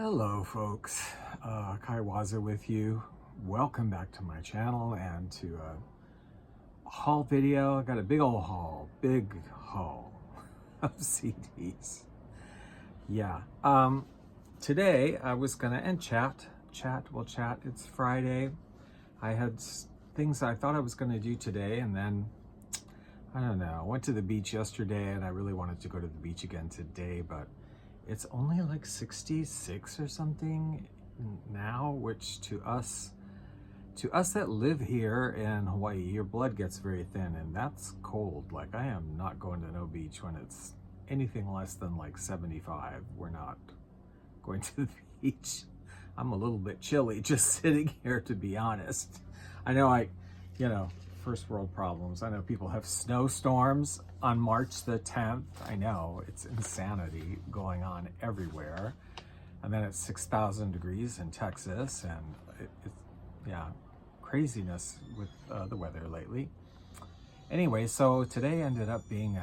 Hello folks, Kai Waza with you. Welcome back to my channel and to a haul video. I got a big haul of CDs. Yeah, today I was gonna end we'll chat. It's Friday. I had things I thought I was gonna do today, and then I don't know, I went to the beach yesterday and I really wanted to go to the beach again today, but it's only like 66 or something now, which to us that live here in Hawaii, your blood gets very thin, and that's cold. Like, I am not going to no beach when it's anything less than like 75. We're not going to the beach. I'm a little bit chilly just sitting here, to be honest. I know first world problems. I know people have snowstorms on March the 10th. I know, it's insanity going on everywhere. And then it's 6,000 degrees in Texas, and yeah, craziness with the weather lately. Anyway, so today ended up being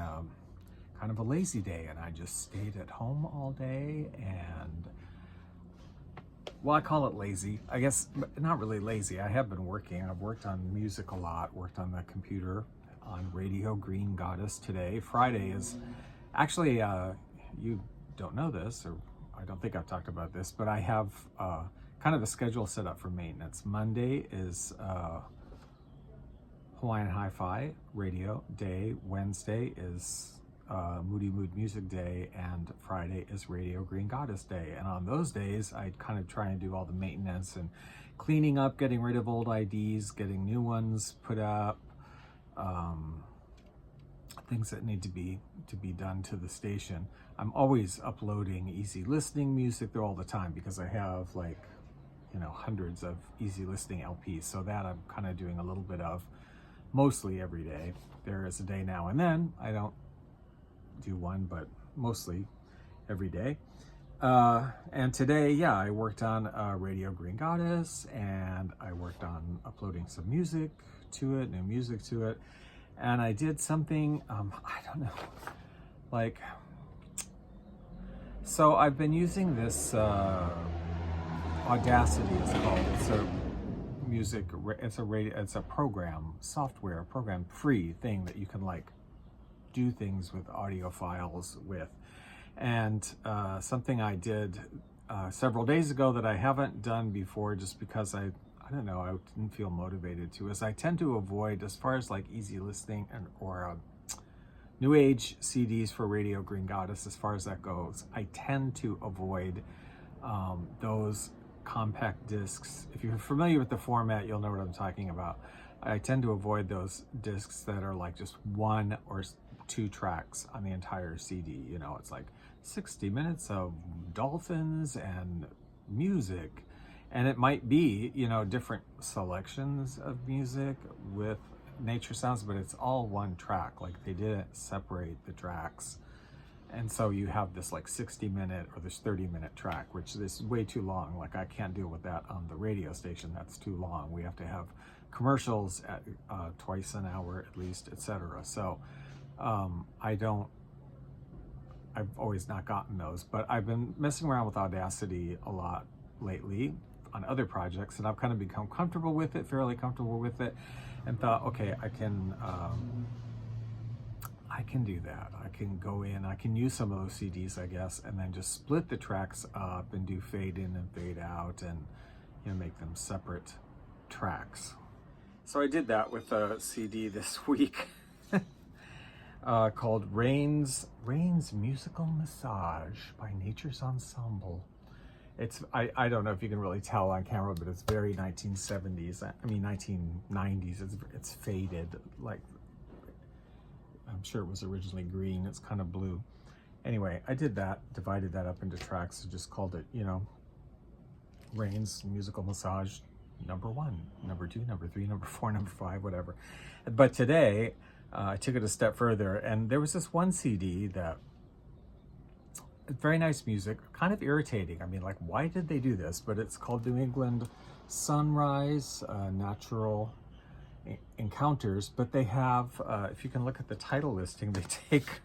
kind of a lazy day, and I just stayed at home all day. And well, I call it lazy. I guess not really lazy. I have been working. I've worked on music a lot, worked on the computer, on Radio Green Goddess today. Friday is actually, you don't know this, or I don't think I've talked about this, but I have kind of a schedule set up for maintenance. Monday is Hawaiian Hi-Fi Radio Day. Wednesday is Moody Mood Music Day, and Friday is Radio Green Goddess Day. And on those days, I kind of try and do all the maintenance and cleaning up, getting rid of old IDs, getting new ones put up, things that need to be done to the station. I'm always uploading easy listening music there all the time because I have hundreds of easy listening LPs. So that I'm kind of doing a little bit of mostly every day. There is a day now and then I don't do one, but mostly every day. And today, yeah, I worked on Radio Green Goddess, and I worked on uploading some music to it, new music to it. And I did something, I don't know, like, so I've been using this Audacity, it's called. It's a program free thing that you can like do things with audio files with. And something I did several days ago that I haven't done before, just because I don't know, I didn't feel motivated to, is I tend to avoid, as far as like easy listening or new age CDs for Radio Green Goddess, as far as that goes, I tend to avoid those compact discs. If you're familiar with the format, you'll know what I'm talking about. I tend to avoid those discs that are like just one or two tracks on the entire CD. You know, it's like 60 minutes of dolphins and music, and it might be, different selections of music with nature sounds, but it's all one track. Like, they didn't separate the tracks. And so you have this like 60-minute or this 30-minute track, which is way too long. Like, I can't deal with that on the radio station. That's too long. We have to have commercials at twice an hour at least, etc. So I've always not gotten those, but I've been messing around with Audacity a lot lately on other projects, and I've kind of become fairly comfortable with it, and thought, okay, I can do that. I can go in, I can use some of those CDs, I guess, and then just split the tracks up and do fade in and fade out, and make them separate tracks. So I did that with a CD this week called Rain's Musical Massage by Nature's Ensemble. It's, I don't know if you can really tell on camera, but it's very 1970s. I mean 1990s. It's faded. Like, I'm sure it was originally green. It's kind of blue. Anyway, I did that, divided that up into tracks, and just called it, Rain's Musical Massage number 1, number 2, number 3, number 4, number 5, whatever. But today, I took it a step further, and there was this one CD that, very nice music, kind of irritating. I mean, like, why did they do this? But it's called New England Sunrise Natural Encounters. But they have, if you can look at the title listing, they take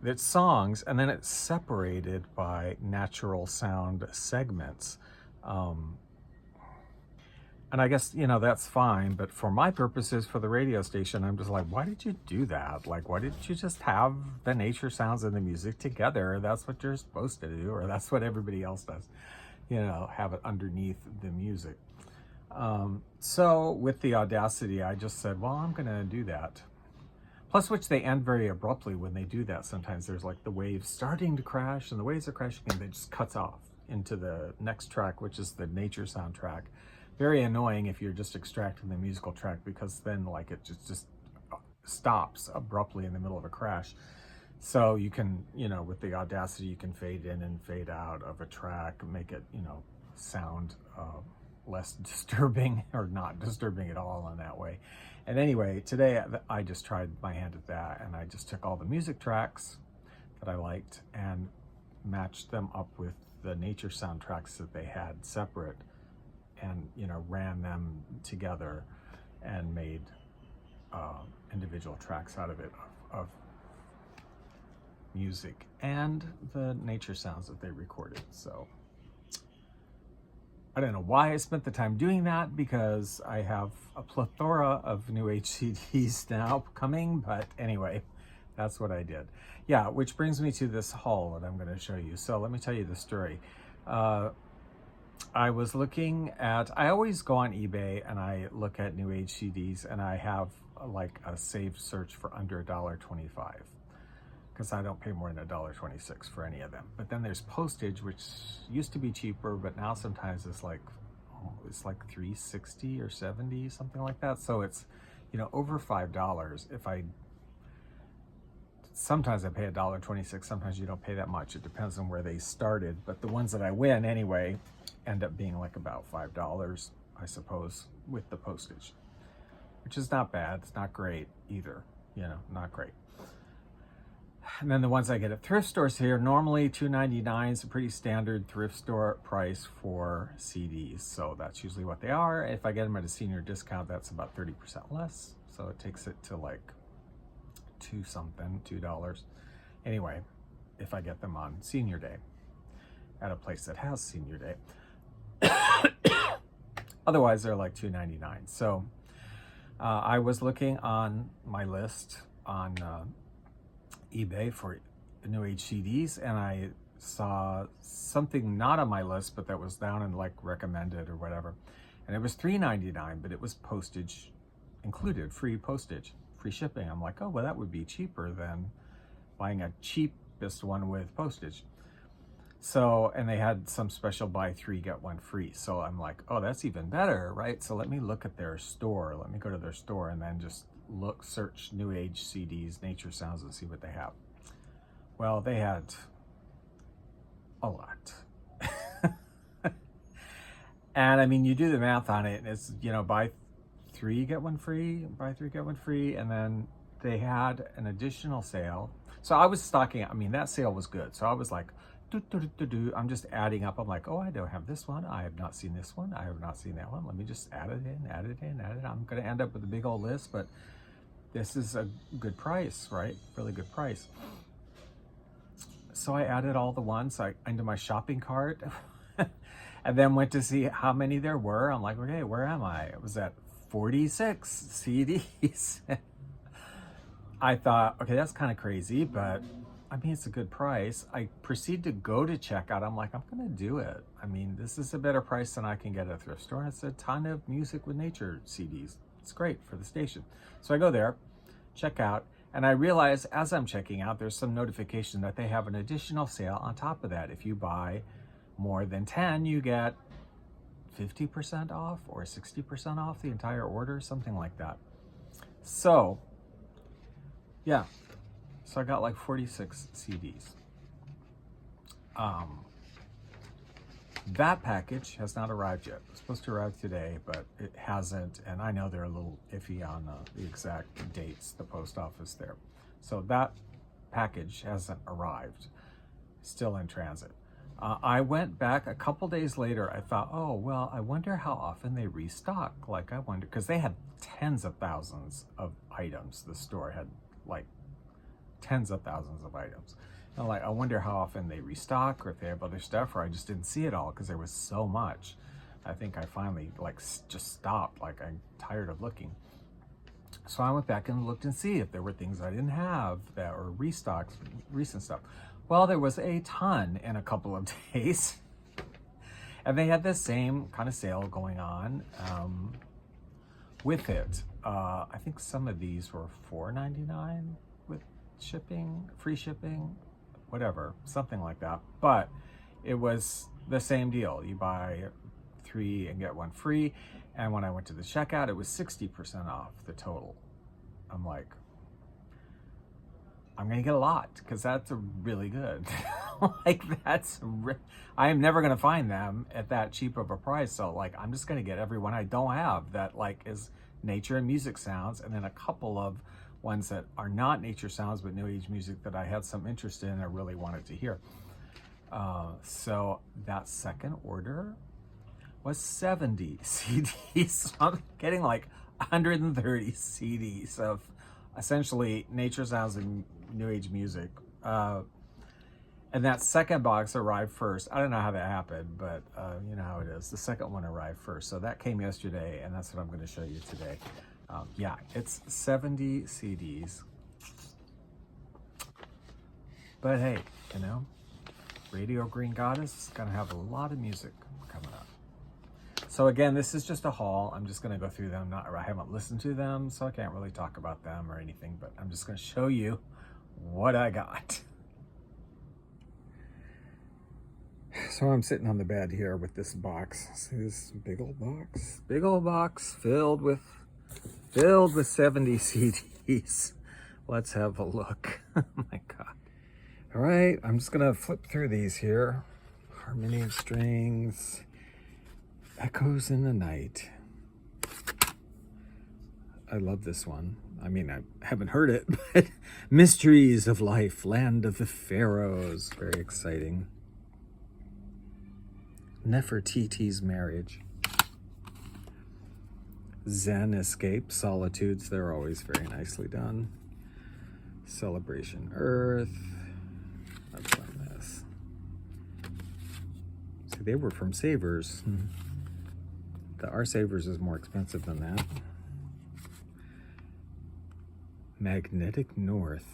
it's songs, and then it's separated by natural sound segments. Um, and I guess, you know, that's fine, but for my purposes, for the radio station, I'm just like, why did you do that? Like, why didn't you just have the nature sounds and the music together? That's what you're supposed to do, or that's what everybody else does, you know, have it underneath the music. So with the Audacity, I just said, well, I'm going to do that. Plus, which they end very abruptly when they do that. Sometimes there's like the waves starting to crash, and the waves are crashing, and it just cuts off into the next track, which is the nature sound track. Very annoying if you're just extracting the musical track, because then like it just stops abruptly in the middle of a crash. So you can, you know, with the Audacity, you can fade in and fade out of a track, make it, you know, sound less disturbing, or not disturbing at all in that way. And anyway, today I just tried my hand at that, and I just took all the music tracks that I liked and matched them up with the nature soundtracks that they had separate, and, you know, ran them together and made individual tracks out of it, of music and the nature sounds that they recorded. So I don't know why I spent the time doing that, because I have a plethora of new age CDs now coming, but anyway, that's what I did. Yeah, which brings me to this haul that I'm going to show you. So let me tell you the story. I was looking at, I always go on eBay and I look at new age CDs, and I have like a saved search for under $1.25, because I don't pay more than $1.26 for any of them. But then there's postage, which used to be cheaper, but now sometimes it's like $3.60 or $3.70, something like that. So it's, you know, over $5. Sometimes I pay $1.26, sometimes you don't pay that much. It depends on where they started. But the ones that I win anyway end up being like about $5, I suppose, with the postage, which is not bad. It's not great either, you know, not great. And then the ones I get at thrift stores here, normally $2.99 is a pretty standard thrift store price for CDs. So that's usually what they are. If I get them at a senior discount, that's about 30% less. So it takes it to like $2. Anyway, if I get them on senior day at a place that has senior day. Otherwise, they're like $2.99. So I was looking on my list on eBay for new age CDs, and I saw something not on my list, but that was down in like recommended or whatever, and it was $3.99, but it was postage included, free postage, free shipping. I'm like, oh, well, that would be cheaper than buying a cheapest one with postage. So, and they had some special buy 3 get 1 free. So I'm like, oh, that's even better, right? So let me look at their store. Let me go to their store and then just search new age CDs, nature sounds, and see what they have. Well, they had a lot. And I mean, you do the math on it, and it's, you know, buy 3 get 1 free, buy 3 get 1 free, and then they had an additional sale. So I was stocking, I mean, that sale was good. So I was like, I'm just adding up. I'm like, oh, I don't have this one. I have not seen this one. I have not seen that one. Let me just add it in, add it in, add it in. I'm going to end up with a big old list, but this is a good price, right? Really good price. So I added all the ones into my shopping cart and then went to see how many there were. I'm like, okay, where am I? It was at 46 CDs. I thought, okay, that's kind of crazy, but I mean, it's a good price. I proceed to go to checkout. I'm like, I'm going to do it. I mean, this is a better price than I can get at a thrift store. And it's a ton of music with nature CDs. It's great for the station. So I go there, check out, and I realize as I'm checking out, there's some notification that they have an additional sale on top of that. If you buy more than 10, you get 50% off or 60% off the entire order, something like that. So, yeah. So I got like 46 CDs. That package has not arrived yet. It's supposed to arrive today, but it hasn't. And I know they're a little iffy on the exact dates, the post office there. So that package hasn't arrived, still in transit. I went back a couple days later. I thought, oh, well, I wonder how often they restock. Like, I wonder, because they had tens of thousands of items. The store had like tens of thousands of items. And like, I wonder how often they restock or if they have other stuff, or I just didn't see it all because there was so much. I think I finally like just stopped. Like, I'm tired of looking. So I went back and looked and see if there were things I didn't have that were restocks, recent stuff. Well, there was a ton in a couple of days. And they had the same kind of sale going on with it. I think some of these were $4.99 with shipping, free shipping, whatever, something like that. But it was the same deal. You buy 3 and get 1 free. And when I went to the checkout, it was 60% off the total. I'm like, I'm gonna get a lot because that's really good. Like, I am never gonna find them at that cheap of a price. So like, I'm just gonna get every one I don't have that like is nature and music sounds, and then a couple of ones that are not nature sounds but new age music that I had some interest in and I really wanted to hear. So that second order was 70 CDs. So I'm getting like 130 CDs of essentially nature sounds and new age music. And that second box arrived first. I don't know how that happened, but you know how it is. The second one arrived first. So that came yesterday, and that's what I'm going to show you today. Yeah, it's 70 CDs. But hey, you know, Radio Green Goddess is going to have a lot of music coming up. So again, this is just a haul. I'm just going to go through them. I haven't listened to them, so I can't really talk about them or anything, but I'm just going to show you what I got. So I'm sitting on the bed here with this box. See this big old box? Big old box filled with 70 CDs. Let's have a look. Oh my God. All right, I'm just gonna flip through these here. Harmony of Strings, Echoes in the Night. I love this one. I mean, I haven't heard it, but Mysteries of Life, Land of the Pharaohs. Very exciting. Nefertiti's Marriage. Zen Escape, Solitudes. They're always very nicely done. Celebration Earth. Let's run this. See, they were from Savers. Our Savers is more expensive than that. Magnetic North.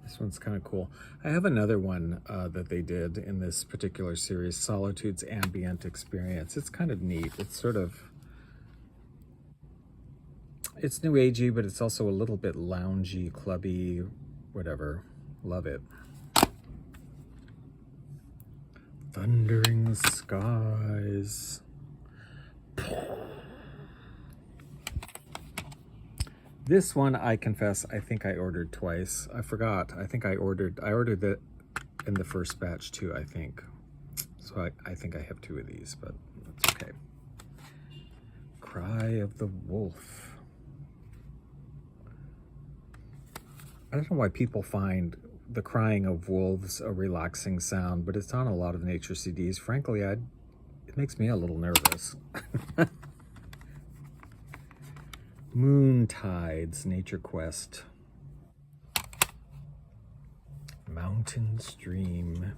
This one's kind of cool. I have another one that they did in this particular series, Solitude's Ambient Experience. It's kind of neat. It's sort of, it's new agey, but it's also a little bit loungy, clubby, whatever. Love it. Thundering Skies. This one, I confess, I think I ordered twice. I forgot. I think I ordered it in the first batch too, I think. So I think I have 2 of these, but that's okay. Cry of the Wolf. I don't know why people find the crying of wolves a relaxing sound, but it's on a lot of nature CDs. Frankly, it makes me a little nervous. Moon Tides, Nature Quest. Mountain Stream.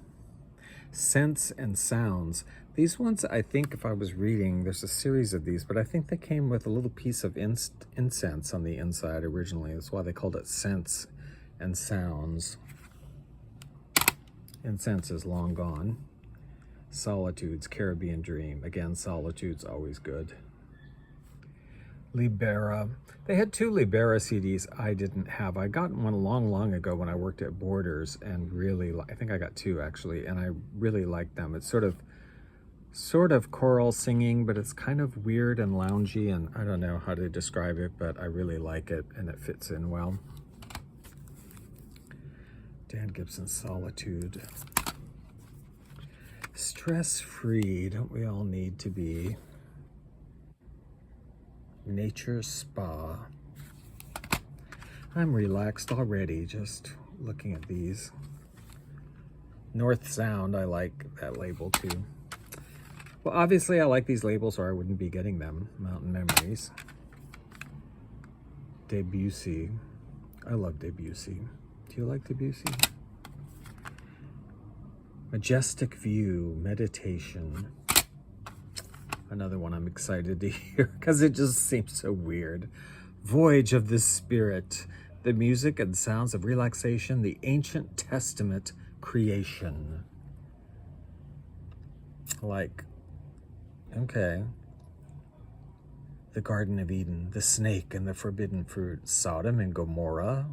Scents and Sounds. These ones, I think if I was reading, there's a series of these, but I think they came with a little piece of incense on the inside originally. That's why they called it Scents and Sounds. Incense is long gone. Solitudes, Caribbean Dream. Again, Solitude's always good. Libera. They had 2 Libera CDs I didn't have. I got one long ago when I worked at Borders, and really, I think I got 2 actually, and I really liked them. It's sort of choral singing, but it's kind of weird and loungy, and I don't know how to describe it, but I really like it, and it fits in well. Dan Gibson, Solitude. Stress-free, don't we all need to be? Nature Spa. I'm relaxed already just looking at these. North Sound, I like that label too. Well, obviously I like these labels or I wouldn't be getting them. Mountain Memories. Debussy. I love Debussy. Do you like Debussy? Majestic View, Meditation. Another one I'm excited to hear because it just seems so weird. Voyage of the Spirit. The music and sounds of relaxation. The Ancient Testament creation. Like, okay. The Garden of Eden, the snake and the forbidden fruit, Sodom and Gomorrah.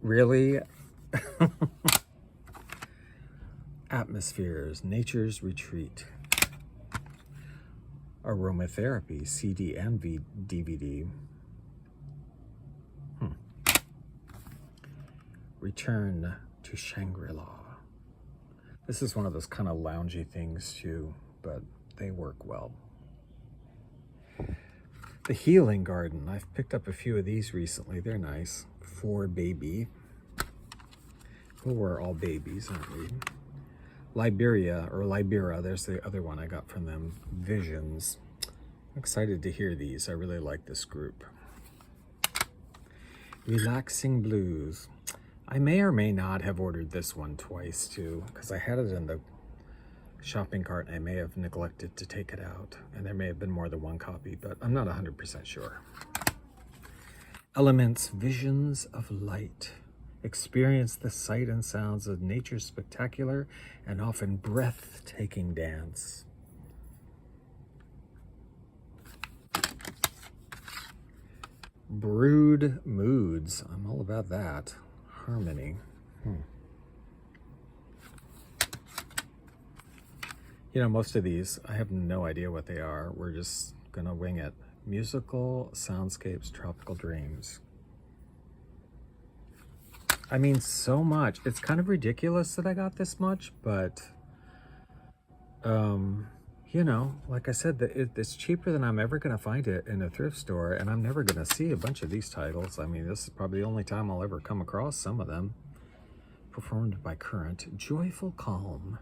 Really? Atmospheres, Nature's Retreat. Aromatherapy, CD and DVD. Return to Shangri-La. This is one of those kind of loungy things too, but they work well. The Healing Garden. I've picked up a few of these recently. They're nice. For Baby. Well, we're all babies, aren't we? Liberia, or Libera, there's the other one I got from them. Visions. I'm excited to hear these. I really like this group. Relaxing Blues. I may or may not have ordered this one twice too, because I had it in the shopping cart and I may have neglected to take it out. And there may have been more than one copy, but I'm not 100% sure. Elements, Visions of Light. Experience the sight and sounds of nature's spectacular and often breathtaking dance. Brood Moods. I'm all about that. Harmony. You know, most of these, I have no idea what they are. We're just gonna wing it. Musical Soundscapes, Tropical Dreams. I mean, so much. It's kind of ridiculous that I got this much, but, you know, like I said, it's cheaper than I'm ever gonna find it in a thrift store, and I'm never gonna see a bunch of these titles. I mean, this is probably the only time I'll ever come across some of them. Performed by Current. Joyful Calm.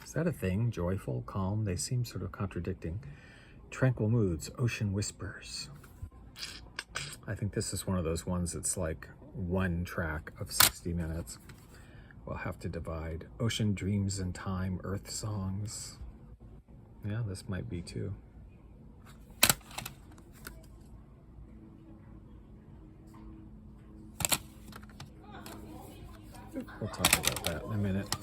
Is that a thing? Joyful, calm? They seem sort of contradicting. Tranquil Moods, Ocean Whispers. I think this is one of those ones that's like one track of 60 minutes. We'll have to divide. Ocean Dreams in Time, Earth Songs. Yeah, this might be too. We'll talk about that in a minute.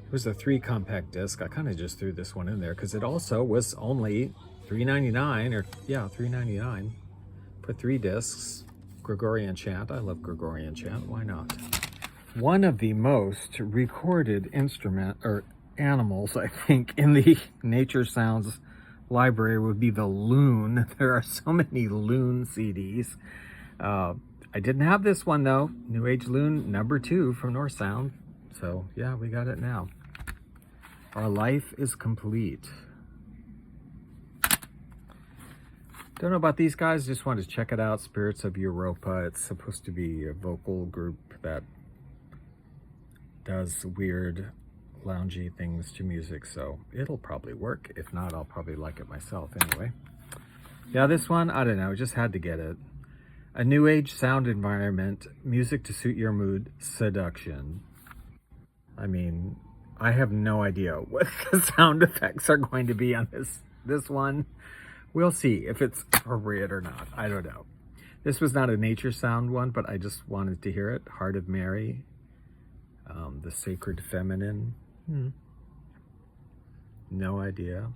It was a 3 compact disc. I kind of just threw this one in there because it also was only $3.99, or yeah, $3.99 for 3 discs. Gregorian chant. I love Gregorian chant. Why not? One of the most recorded instrument or animals, I think, in the Nature Sounds library would be the loon. There are so many loon CDs. I didn't have this one though. New Age Loon #2 from North Sound. So yeah, we got it now. Our Life is Complete. Don't know about these guys, just wanted to check it out. Spirits of Europa. It's supposed to be a vocal group that does weird, loungy things to music, so it'll probably work. If not, I'll probably like it myself anyway. Yeah, this one, I don't know, just had to get it. A new age sound environment, music to suit your mood, seduction. I mean, I have no idea what the sound effects are going to be on this one. We'll see if it's appropriate or not. I don't know. This was not a Nature Sound one, but I just wanted to hear it. Heart of Mary, The Sacred Feminine. No idea.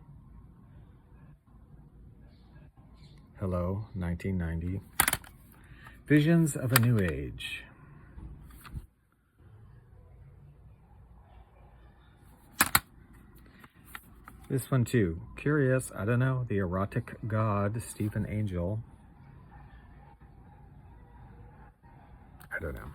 Hello, 1990. Visions of a New Age. This one too. Curious, I don't know. The Erotic God, Stephen Angel. I don't know.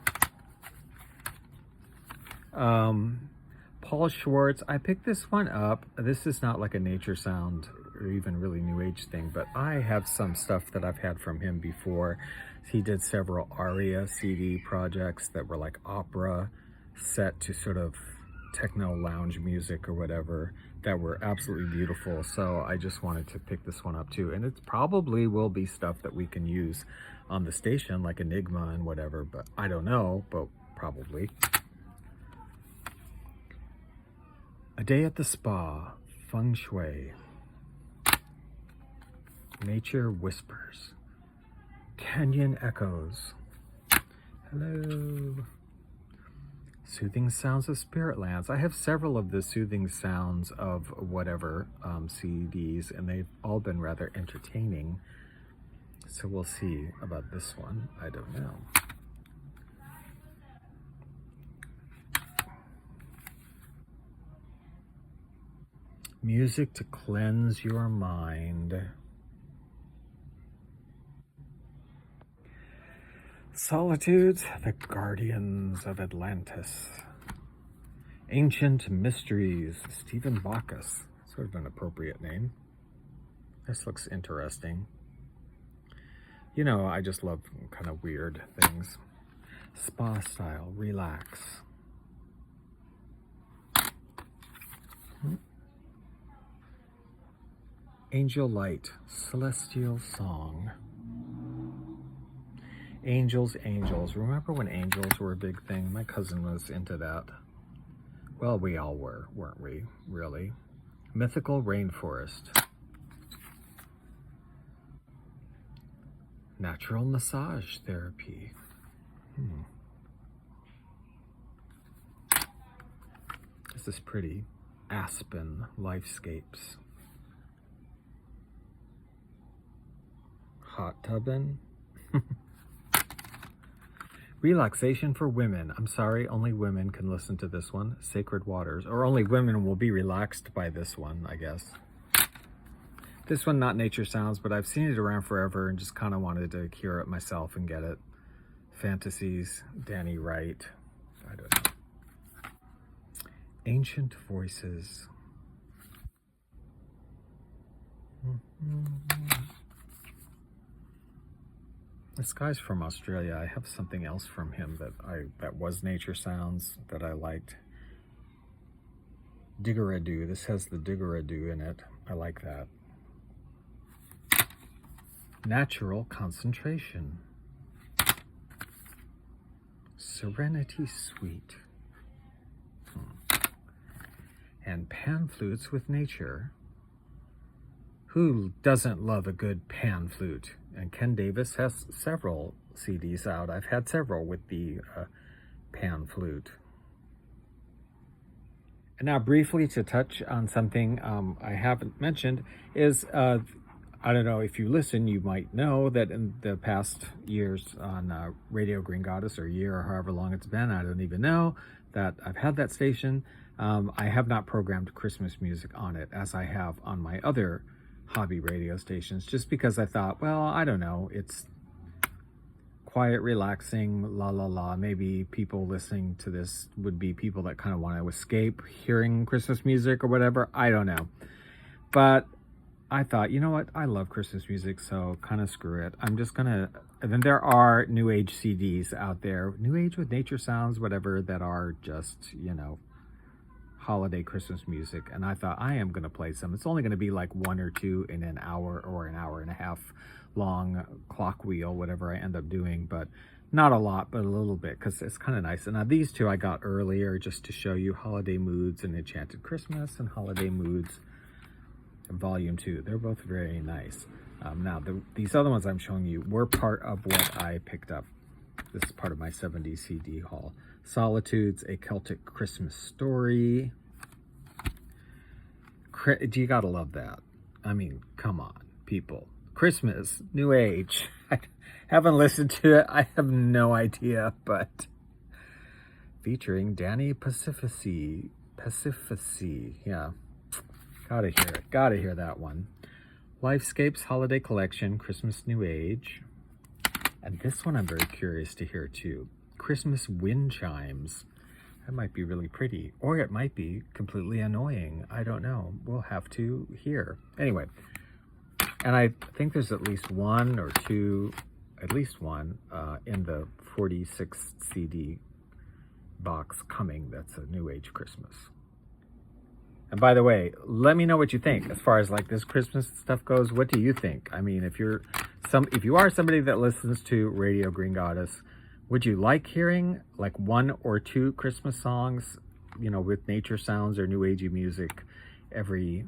Paul Schwartz. I picked this one up. This is not like a Nature Sound or even really New Age thing, but I have some stuff that I've had from him before. He did several Aria CD projects that were like opera set to sort of techno lounge music or whatever that were absolutely beautiful. So I just wanted to pick this one up too. And it probably will be stuff that we can use on the station, like Enigma and whatever, but I don't know, but probably. A Day at the Spa, Feng Shui. Nature Whispers. Canyon Echoes. Hello. Soothing Sounds of Spirit Lands. I have several of the Soothing Sounds of whatever CDs, and they've all been rather entertaining. So we'll see about this one. I don't know. Music to cleanse your mind. Solitudes, the Guardians of Atlantis. Ancient Mysteries, Stephen Backus. Sort of an appropriate name. This looks interesting. You know, I just love kind of weird things. Spa Style, Relax. Angel Light, Celestial Song. Angels, Angels. Remember when angels were a big thing? My cousin was into that. Well, we all were, weren't we? Really? Mythical Rainforest. Natural Massage Therapy. This is pretty. Aspen Lifescapes. Hot Tubbin. Relaxation for Women. I'm sorry, only women can listen to this one. Sacred Waters. Or only women will be relaxed by this one, I guess. This one, not Nature Sounds, but I've seen it around forever and just kind of wanted to hear it myself and get it. Fantasies, Danny Wright. I don't know. Ancient Voices. This guy's from Australia. I have something else from him that was Nature Sounds that I liked. Didgeridoo. This has the didgeridoo in it. I like that. Natural Concentration. Serenity Suite. And Pan Flutes with Nature. Who doesn't love a good pan flute? And Ken Davis has several CDs out. I've had several with the pan flute. And now briefly to touch on something I haven't mentioned is, I don't know if you listen, you might know that in the past years on Radio Green Goddess, or year or however long it's been, I don't even know, that I've had that station. I have not programmed Christmas music on it as I have on my other hobby radio stations, just because I thought, well, I don't know, it's quiet, relaxing, la la la. Maybe people listening to this would be people that kind of want to escape hearing Christmas music or whatever. I don't know. But I thought, you know what? I love Christmas music, so kind of screw it. I'm just gonna, and then there are New Age CDs out there, New Age with Nature Sounds, whatever, that are just, you know, holiday Christmas music, and I thought I am going to play some. It's only going to be like one or two in an hour or an hour and a half long clock wheel, whatever I end up doing, but not a lot, but a little bit, because it's kind of nice. And now these two I got earlier just to show you: Holiday Moods and Enchanted Christmas, and Holiday Moods Volume 2. They're both very nice. Now these other ones I'm showing you were part of what I picked up. This is part of my 70s CD haul. Solitudes, A Celtic Christmas Story. You gotta love that. I mean, come on, people. Christmas, New Age. I haven't listened to it. I have no idea, but featuring Danny Pacifici. Yeah. Gotta hear it. Gotta hear that one. Lifescapes Holiday Collection, Christmas New Age. And this one I'm very curious to hear too. Christmas Wind Chimes. That might be really pretty, or it might be completely annoying. I don't know. We'll have to hear. Anyway, and I think there's at least one or two, at least one in the 46 CD box coming. That's a New Age Christmas. And by the way, let me know what you think as far as like this Christmas stuff goes. What do you think? I mean, if you are somebody that listens to Radio Green Goddess, would you like hearing like one or two Christmas songs, you know, with nature sounds or new agey music every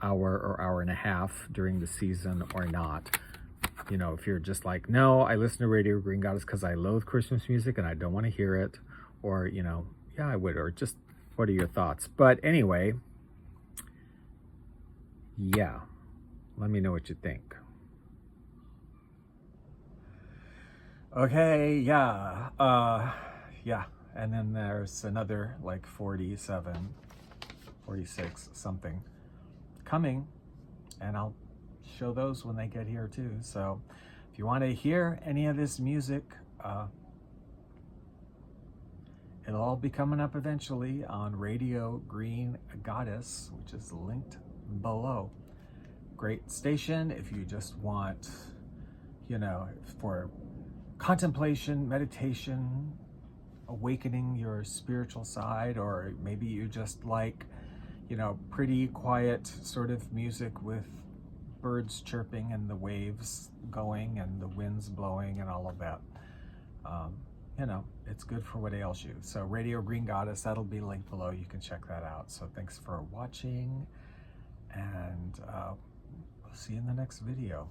hour or hour and a half during the season, or not? You know, if you're just like, no, I listen to Radio Green Goddess because I loathe Christmas music and I don't want to hear it, or, you know, yeah, I would, or just what are your thoughts? But anyway, yeah, let me know what you think. Okay, yeah, yeah, and then there's another like 47, 46 something coming, and I'll show those when they get here too. So if you want to hear any of this music, it'll all be coming up eventually on Radio Green Goddess, which is linked below. Great station if you just want, you know, for contemplation, meditation, awakening your spiritual side, or maybe you just like, you know, pretty quiet sort of music with birds chirping and the waves going and the winds blowing and all of that. You know, it's good for what ails you. So Radio Green Goddess, that'll be linked below. You can check that out. So thanks for watching, and we'll see you in the next video.